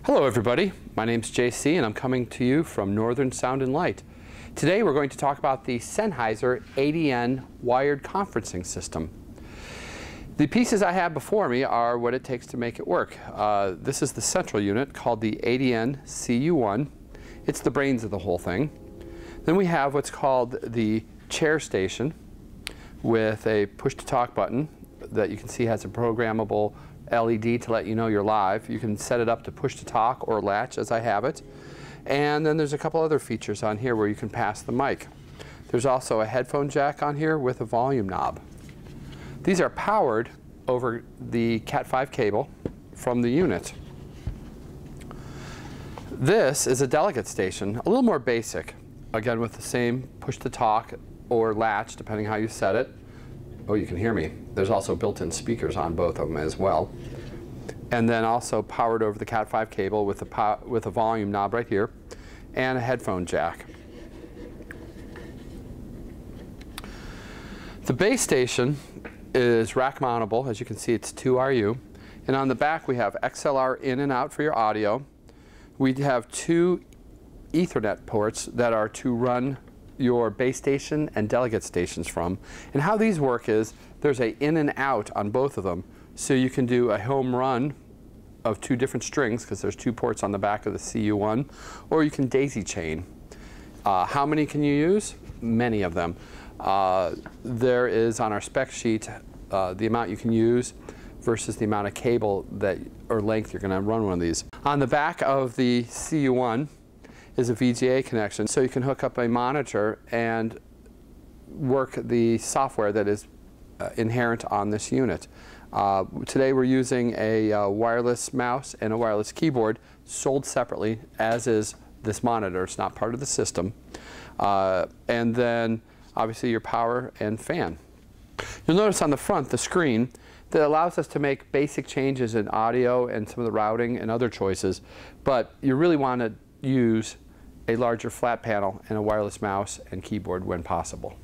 Hello everybody, my name's JC and I'm coming to you from Northern Sound and Light. Today we're going to talk about the Sennheiser ADN wired conferencing system. The pieces I have before me are what it takes to make it work. This is the central unit called the ADN CU1. It's the brains of the whole thing. Then we have what's called the chair station with a push-to-talk button that you can see has a programmable LED to let you know you're live. You can set it up to push to talk or latch as I have it. And then there's a couple other features on here where you can pass the mic. There's also a headphone jack on here with a volume knob. These are powered over the Cat5 cable from the unit. This is a delegate station, a little more basic. Again, with the same push to talk or latch, depending how you set it. Oh, you can hear me. There's also built-in speakers on both of them as well. And then also powered over the Cat5 cable with a volume knob right here and a headphone jack. The base station is rack mountable. As you can see, it's 2RU. And on the back, we have XLR in and out for your audio. We have two Ethernet ports that are to run your base station and delegate stations from. And how these work is there's a in and out on both of them. So you can do a home run of two different strings because there's two ports on the back of the CU1, or you can daisy chain. How many can you use? Many of them. There is on our spec sheet the amount you can use versus the amount of cable that or length you're going to run one of these. On the back of the CU1 is a VGA connection, so you can hook up a monitor and work the software that is inherent on this unit. Today we're using a wireless mouse and a wireless keyboard sold separately, as is this monitor. It's not part of the system. And then obviously your power and fan. You'll notice on the front the screen that allows us to make basic changes in audio and some of the routing and other choices, but you really want to use a larger flat panel and a wireless mouse and keyboard when possible.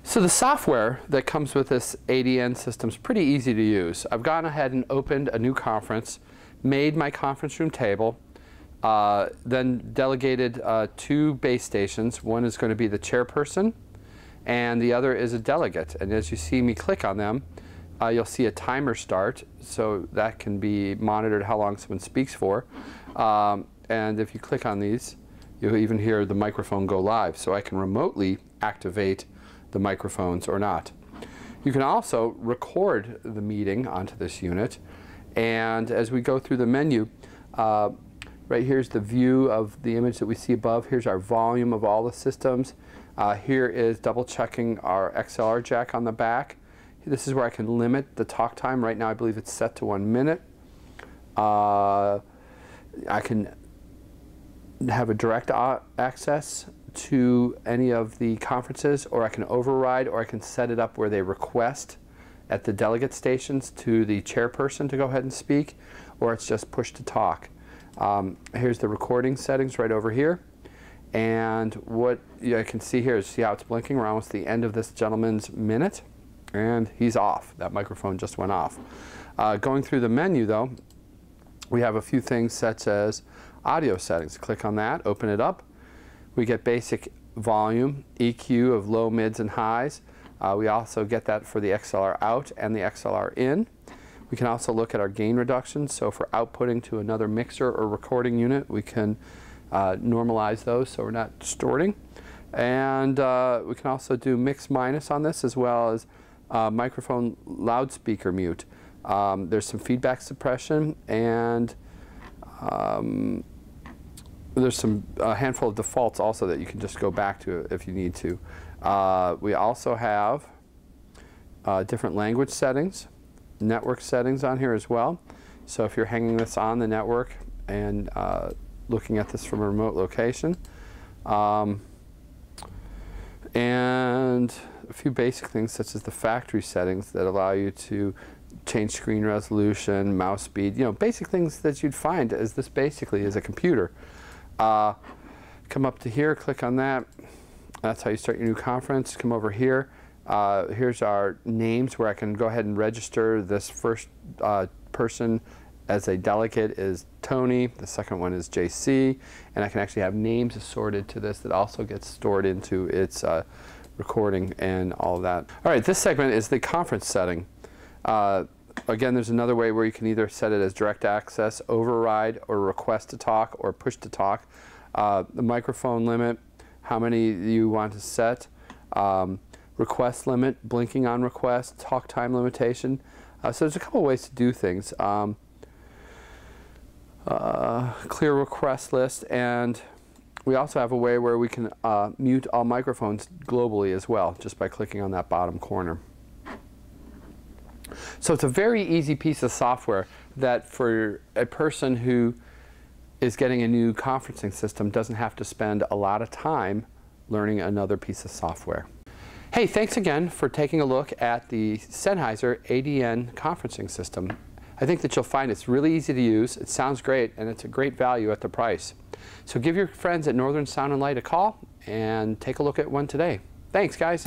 So the software that comes with this ADN system is pretty easy to use. I've gone ahead and opened a new conference, made my conference room table, then delegated two base stations. One is going to be the chairperson and the other is a delegate. And as you see me click on them, you'll see a timer start, so that can be monitored how long someone speaks for. And if you click on these, you'll even hear the microphone go live, so I can remotely activate the microphones or not. You can also record the meeting onto this unit, and as we go through the menu, right here's the view of the image that we see above. Here's our volume of all the systems. Here is double checking our XLR jack on the back. This is where I can limit the talk time. Right now I believe it's set to 1 minute. I can have a direct access to any of the conferences, or I can override, or I can set it up where they request at the delegate stations to the chairperson to go ahead and speak, or it's just push to talk. Here's the recording settings right over here, and what I can see here is, see how it's blinking. We're almost the end of this gentleman's minute, and he's off. That microphone just went off. Going through the menu though, we have a few things such as audio settings. Click on that, open it up. We get basic volume, EQ of low, mids, and highs. We also get that for the XLR out and the XLR in. We can also look at our gain reduction. So for outputting to another mixer or recording unit, we can normalize those so we're not distorting. And we can also do mix minus on this, as well as microphone loudspeaker mute. There's some feedback suppression, and there's a handful of defaults also that you can just go back to if you need to. We also have different language settings, network settings on here as well. So if you're hanging this on the network and looking at this from a remote location. And a few basic things such as the factory settings that allow you to change screen resolution, mouse speed, basic things that you'd find, as this basically is a computer. Come up to here, click on that. That's how you start your new conference. Come over here. Here's our names where I can go ahead and register this first person as a delegate is Tony, the second one is JC, and I can actually have names assorted to this that also gets stored into its recording and all of that. All right, this segment is the conference setting. Again, there's another way where you can either set it as direct access, override, or request to talk, or push to talk. The microphone limit, how many you want to set, request limit, blinking on request, talk time limitation. So there's a couple ways to do things. Clear request list, and we also have a way where we can mute all microphones globally as well, just by clicking on that bottom corner. So it's a very easy piece of software that for a person who is getting a new conferencing system doesn't have to spend a lot of time learning another piece of software. Hey, thanks again for taking a look at the Sennheiser ADN conferencing system. I think that you'll find it's really easy to use, it sounds great, and it's a great value at the price. So give your friends at Northern Sound and Light a call and take a look at one today. Thanks, guys.